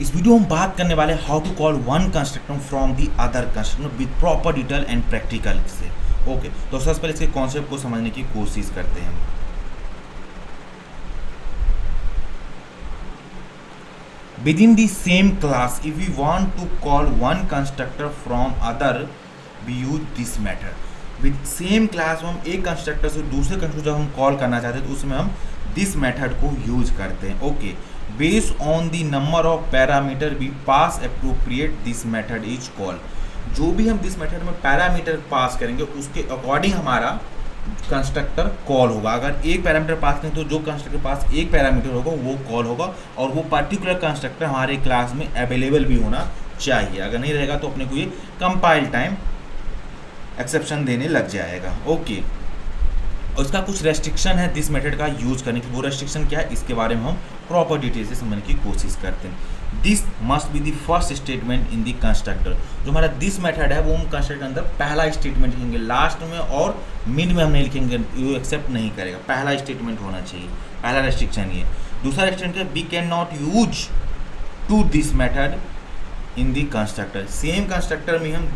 इस वीडियो में हम बात करने वाले how to call one constructor from the other constructor with proper detail and practical से। ओके, तो सबसे पहले इसके कॉन्सेप्ट को समझने की कोशिश करते हैं। Within the same class, if we want to call one constructor from other, we use this method. With same class में हम एक कंस्ट्रक्टर से दूसरे कंस्ट्रक्टर जब हम कॉल करना चाहते हैं तो उसमें हम दिस मेथड को यूज करते हैं। Okay, based on the number of parameter we pass appropriate this method is call. जो भी हम दिस मेथड में पैरामीटर पास करेंगे उसके अकॉर्डिंग हमारा कंस्ट्रक्टर कॉल होगा। अगर एक पैरामीटर पास करें तो जो कंस्ट्रक्टर पास एक पैरामीटर होगा वो कॉल होगा और वो पर्टिकुलर कंस्ट्रक्टर हमारे क्लास में अवेलेबल भी होना चाहिए। अगर नहीं रहेगा तो अपने को ये कंपाइल टाइम एक्सेप्शन देने लग जाएगा। ओके, और इसका कुछ रेस्ट्रिक्शन है दिस मेथड का यूज करने की। वो रेस्ट्रिक्शन क्या है इसके बारे में हम प्रॉपर डिटेल से समझने की कोशिश करते हैं। This must be the first statement in the constructor. जो हमारा दिस मेथड है वो हम कंस्ट्रक्टर के अंदर पहला स्टेटमेंट लिखेंगे, लास्ट में और मिड में हम नहीं लिखेंगे, ये एक्सेप्ट नहीं करेगा। पहला स्टेटमेंट होना चाहिए, पहला रेस्ट्रिक्शन ये। दूसरा रेस्ट्रिक्शन है we can not use to this method in the constructor. Same constructor में हम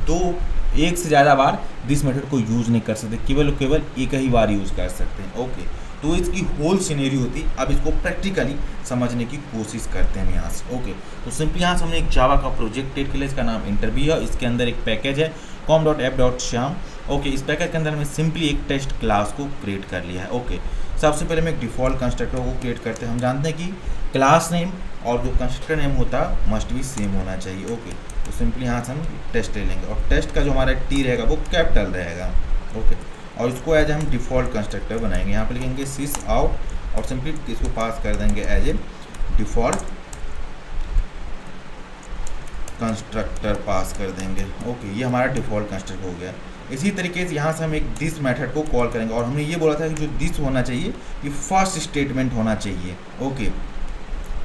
एक से ज़्यादा बार दिस मेथड को यूज़ नहीं कर सकते, केवल एक ही बार यूज़ कर सकते हैं। ओके, तो इसकी होल सिनेरी होती। अब इसको प्रैक्टिकली समझने की कोशिश करते हैं यहाँ से। ओके, तो सिंपली यहाँ से हमने एक जावा का प्रोजेक्ट क्रिएट किया, इसका नाम इंटरव्यू है। इसके अंदर एक पैकेज है com.app.shyam। ओके, इस पैकेज के अंदर हमने सिंपली एक टेस्ट क्लास को क्रिएट कर लिया है। ओके, सबसे पहले हम एक डिफ़ॉल्ट कंस्ट्रक्टर को क्रिएट करते हैं। हम जानते हैं कि क्लास नेम और जो कंस्ट्रक्टर नेम होता है मस्ट भी सेम होना चाहिए। ओके, तो सिंपली यहाँ से हम टेस्ट ले लेंगे और टेस्ट का जो हमारा टी रहेगा वो कैपिटल रहेगा। ओके, और इसको एज हम डिफ़ॉल्ट कंस्ट्रक्टर बनाएंगे। यहाँ पर लिखेंगे सिस आउट और सिंपली इसको पास कर देंगे एज ए डिफ़ॉल्ट कंस्ट्रक्टर पास कर देंगे। ओके, ये हमारा डिफ़ॉल्ट कंस्ट्रक्टर हो गया। इसी तरीके से यहाँ से हम एक दिस मेथड को कॉल करेंगे और हमने ये बोला था कि जो दिस होना चाहिए ये फर्स्ट स्टेटमेंट होना चाहिए। ओके,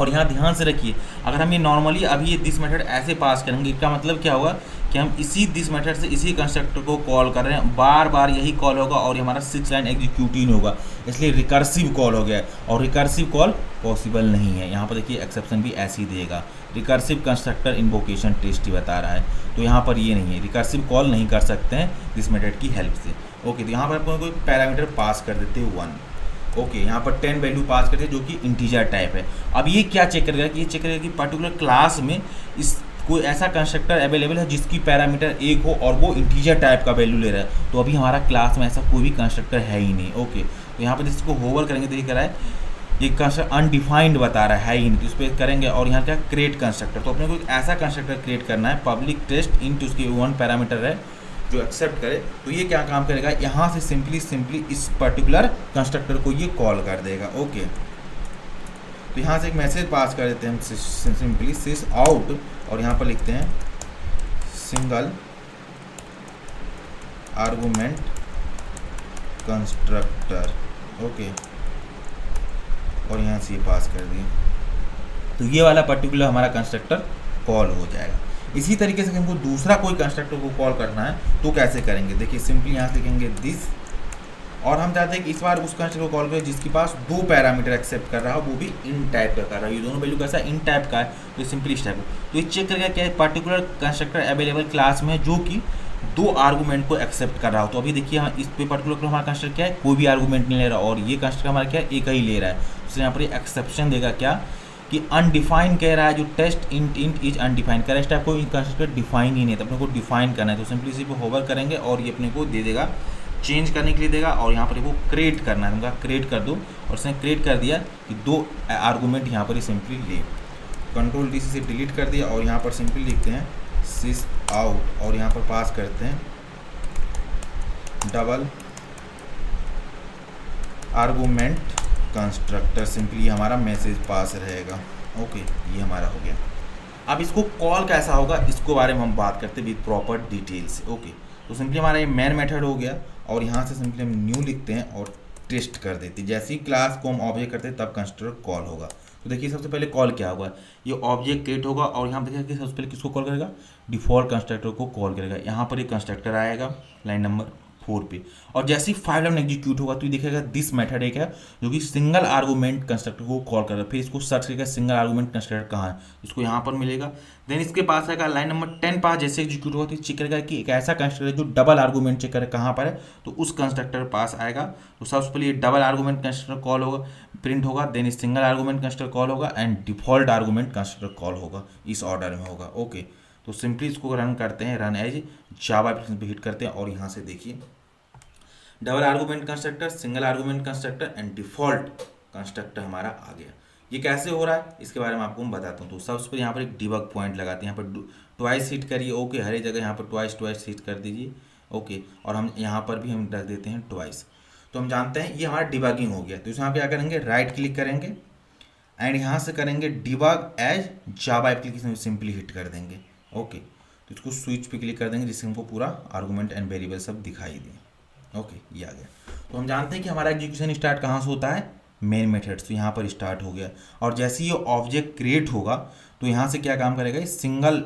और यहाँ ध्यान से रखिए, अगर हम ये नॉर्मली अभी ये दिस मेथड ऐसे पास करेंगे इसका मतलब क्या होगा कि हम इसी दिस मेथड से इसी कंस्ट्रक्टर को कॉल कर रहे हैं, बार बार यही कॉल होगा और ये हमारा 6 लाइन एग्जीक्यूट ही नहीं होगा, इसलिए रिकर्सिव कॉल हो गया है। और रिकर्सिव कॉल पॉसिबल नहीं है। यहाँ पर देखिए एक्सेप्शन भी ऐसे ही देगा, रिकर्सिव कंस्ट्रक्टर इन्वोकेशन टेस्ट ही बता रहा है, तो यहाँ पर ये नहीं है, रिकर्सिव कॉल नहीं कर सकते हैं दिस मेथड की हेल्प से। ओके, तो यहाँ पर आपको कोई पैरामीटर पास कर देते हैं 1। ओके, यहाँ पर 10 वैल्यू पास करते हैं जो कि इंटीजर टाइप है। अब ये क्या चेक करेगा कि ये चेक करेगा कि पर्टिकुलर क्लास में इस कोई ऐसा कंस्ट्रक्टर अवेलेबल है जिसकी पैरामीटर 1 हो और वो इंटीजर टाइप का वैल्यू ले रहा है। तो अभी हमारा क्लास में ऐसा कोई भी कंस्ट्रक्टर है ही नहीं। ओके, तो यहाँ पर इसको होवर करेंगे तो ये कह रहा है ये कंस्ट्रक्टर अनडिफाइंड बता रहा है ही नहीं, तो इस पर करेंगे और यहाँ क्या क्रिएट कंस्ट्रक्टर। तो अपने को ऐसा कंस्ट्रक्टर क्रिएट करना है पब्लिक टेस्ट इंट उसकी 1 पैरामीटर है जो एक्सेप्ट करे। तो ये क्या काम करेगा, यहाँ से सिंपली इस पर्टिकुलर कंस्ट्रक्टर को ये कॉल कर देगा। ओके, तो यहाँ से एक मैसेज पास कर देते हैं हम सिंपली सिस आउट और यहाँ पर लिखते हैं सिंगल आर्गुमेंट कंस्ट्रक्टर। ओके, और यहाँ से ये पास कर दिए, तो ये वाला पर्टिकुलर हमारा कंस्ट्रक्टर कॉल हो जाएगा। इसी तरीके से हमको दूसरा कोई कंस्ट्रक्टर को कॉल करना है तो कैसे करेंगे, देखिए सिंपली यहाँ से लिखेंगे दिस और हम चाहते हैं कि इस बार उस कंस्ट्रक्टर को कॉल करें जिसके पास 2 पैरामीटर एक्सेप्ट कर रहा है, वो भी इन टाइप का कर रहा है। ये दोनों वैल्यू कैसा इन टाइप का है, तो सिंपली इस टाइप का। तो ये चेक करेगा क्या पर्टिकुलर कंस्ट्रक्टर अवेलेबल क्लास में जो कि 2 आर्गूमेंट को एक्सेप्ट कर रहा हो। तो अभी देखिए यहाँ इस पे पर्टिकुलर हमारा कंस्ट्रक्टर क्या है, कोई भी आर्गूमेंट नहीं ले रहा और ये कंस्ट्रक्टर हमारा क्या है एक ही ले रहा है। तो यहाँ पर एक्सेप्शन देगा क्या कि अनडिफाइंड कह रहा है, जो टेस्ट इंट इज अनडिफाइंड कह रहा है, इस टाइप को कंस्ट्रक्टर डिफाइन ही नहीं है, तो अपने को डिफाइन करना है। तो सिंपली इसी पर होवर करेंगे और ये अपने को दे देगा चेंज करने के लिए देगा और यहाँ पर वो क्रिएट करना है, उनका क्रिएट कर दो और उसने क्रिएट कर दिया कि 2 आर्गूमेंट यहाँ पर ही सिंपली ले, कंट्रोल डी से डिलीट कर दिया और यहाँ पर सिंपली लिखते हैं सिस आउट और यहाँ पर पास करते हैं डबल आर्गूमेंट कंस्ट्रक्टर। सिंपली हमारा मैसेज पास रहेगा। ओके, ये हमारा हो गया। अब इसको कॉल कैसा होगा इसको बारे में हम बात करते हैं विद प्रॉपर डिटेल्स। ओके, तो सिंपली हमारा ये मेन मेथड हो गया और यहाँ से सिंपली हम न्यू लिखते हैं और टेस्ट कर देते हैं। जैसे ही क्लास को हम ऑब्जेक्ट करते हैं तब कंस्ट्रक्टर कॉल होगा। तो देखिए सबसे पहले कॉल क्या होगा, ये ऑब्जेक्ट क्रिएट होगा और यहाँ देखिए कि सबसे पहले किसको कॉल करेगा, डिफ़ॉल्ट कंस्ट्रक्टर को कॉल करेगा। यहाँ पर एक कंस्ट्रक्टर आएगा लाइन नंबर 4 पे। और जैसे ही 5 लाइन एग्जीक्यूट होगा तो ये देखेगा दिस मेथड एक है जो कि सिंगल आर्गूमेंट कंस्ट्रक्टर को कॉल कर रहा है। फिर इसको सर्च करेगा सिंगल आर्गूमेंट कंस्ट्रक्टर कहाँ है, इसको यहाँ पर मिलेगा। देन इसके पास आएगा लाइन नंबर 10 पास जैसे एग्जीक्यूट होगा तो चेक करेगा कि एक ऐसा कंस्ट्रक्टर जो डबल आर्गूमेंट चेक करे कहाँ पर है, तो उस कंस्ट्रक्टर पास आएगा। तो सबसे पहले ये डबल आर्गूमेंट कंस्ट्रक्टर कॉल होगा, प्रिंट होगा, then single argument constructor call होगा and default argument constructor call होगा, इस ऑर्डर में होगा। ओके, तो सिंपली इसको रन करते हैं, रन एज जावा एप्लीकेशन पे हिट करते हैं और यहाँ से देखिए double argument constructor, single argument constructor and default constructor हमारा आ गया। ये कैसे हो रहा है इसके बारे में आपको मैं बताता हूँ। तो सबसे पहले यहाँ पर एक डिबग पॉइंट लगाते हैं, यहाँ पर ट्वाइस हिट करिए। ओके, हर एक जगह यहाँ पर ट्वाइस हिट कर दीजिए। ओके, और हम यहाँ पर भी हम रख देते हैं ट्वाइस। तो हम जानते हैं ये हमारा डिबगिंग हो गया। तो यहाँ पे क्या करेंगे, राइट क्लिक करेंगे एंड यहाँ से करेंगे debug as Java application, simply hit कर देंगे। ओके, तो इसको स्विच पे क्लिक कर देंगे जिससे हमको पूरा आर्गूमेंट एंड वेरिएबल सब दिखाई दे। ओके, ये आ गया। तो हम जानते हैं कि हमारा एग्जीक्यूशन स्टार्ट कहाँ से होता है, मेन मेथड। तो यहाँ पर स्टार्ट हो गया और जैसे ही ये ऑब्जेक्ट क्रिएट होगा तो यहाँ से क्या काम करेगा, सिंगल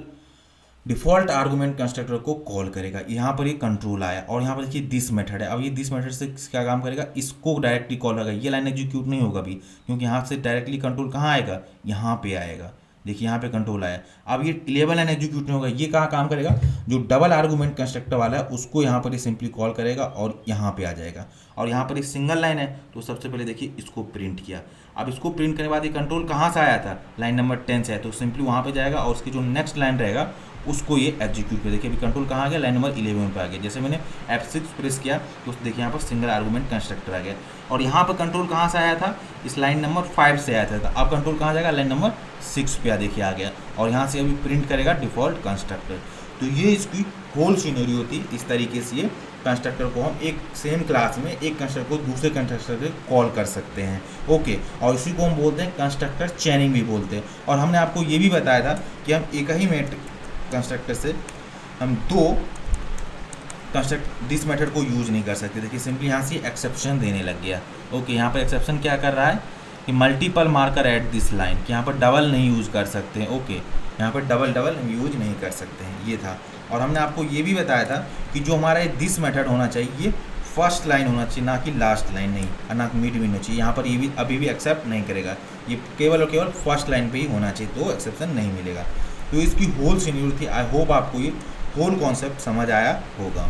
डिफॉल्ट आर्गूमेंट कंस्ट्रक्टर को कॉल करेगा। यहाँ पर ये कंट्रोल आया और यहाँ पर देखिए दिस मेथड है। अब ये दिस मेथड से क्या काम करेगा, इसको डायरेक्टली कॉल करेगा। ये लाइन एग्जीक्यूट नहीं होगा अभी, क्योंकि यहाँ से डायरेक्टली कंट्रोल कहाँ आएगा, यहाँ पे आएगा। देखिए यहाँ पे कंट्रोल आया। अब ये 11 लाइन एग्जीक्यूट नहीं होगा, ये कहाँ काम करेगा, जो डबल आर्गूमेंट कंस्ट्रक्टर वाला है उसको यहाँ पर ये सिंपली कॉल करेगा और यहाँ पे आ जाएगा। और यहाँ पर एक सिंगल लाइन है तो सबसे पहले देखिए इसको प्रिंट किया। अब इसको प्रिंट करने के बाद ये कंट्रोल कहाँ से आया था, लाइन नंबर 10 से है, तो सिंपली वहाँ पे जाएगा और उसकी जो नेक्स्ट लाइन रहेगा उसको ये एग्जीक्यूट कर। देखिए अभी कंट्रोल कहाँ आ गया, लाइन नंबर 11 पे आ गया। जैसे मैंने F6 प्रेस किया तो देखिए यहाँ पर सिंगल आर्गूमेंट कंस्ट्रक्टर आ गया। और यहाँ पर कंट्रोल कहाँ से आया था, इस लाइन नंबर 5 से आया था। अब कंट्रोल कहाँ जाएगा, लाइन नंबर 6 पे देखिए आ गया। और यहाँ से अभी प्रिंट करेगा डिफॉल्ट कंस्ट्रक्टर। तो ये इसकी होल सिनेरियो थी। इस तरीके से ये कंस्ट्रक्टर को हम एक सेम क्लास में एक कंस्ट्रक्टर को दूसरे कंस्ट्रक्टर से कॉल कर सकते हैं। ओके, और इसी को हम बोलते हैं कंस्ट्रक्टर चेनिंग भी बोलते हैं। और हमने आपको ये भी बताया था कि हम एक ही कंस्ट्रक्टर से हम दो दिस मेथड को यूज नहीं कर सकते। देखिए सिंपली यहाँ से एक्सेप्शन देने लग गया। ओके, यहाँ पर एक्सेप्शन क्या कर रहा है कि multiple marker at this line, कि यहाँ पर डबल नहीं यूज़ कर सकते हैं। ओके, यहाँ पर डबल हम यूज नहीं कर सकते हैं, ये था। और हमने आपको ये भी बताया था कि जो हमारा दिस मेथड होना चाहिए ये फर्स्ट लाइन होना चाहिए, ना कि लास्ट लाइन नहीं, और ना मिड भी होना चाहिए। यहाँ पर ये भी अभी भी एक्सेप्ट नहीं करेगा, ये केवल और केवल फर्स्ट लाइन पे ही होना चाहिए, तो एक्सेप्शन नहीं मिलेगा। तो इसकी होल सिनेरियो थी। आई होप आपको ये होल कॉन्सेप्ट समझ आया होगा।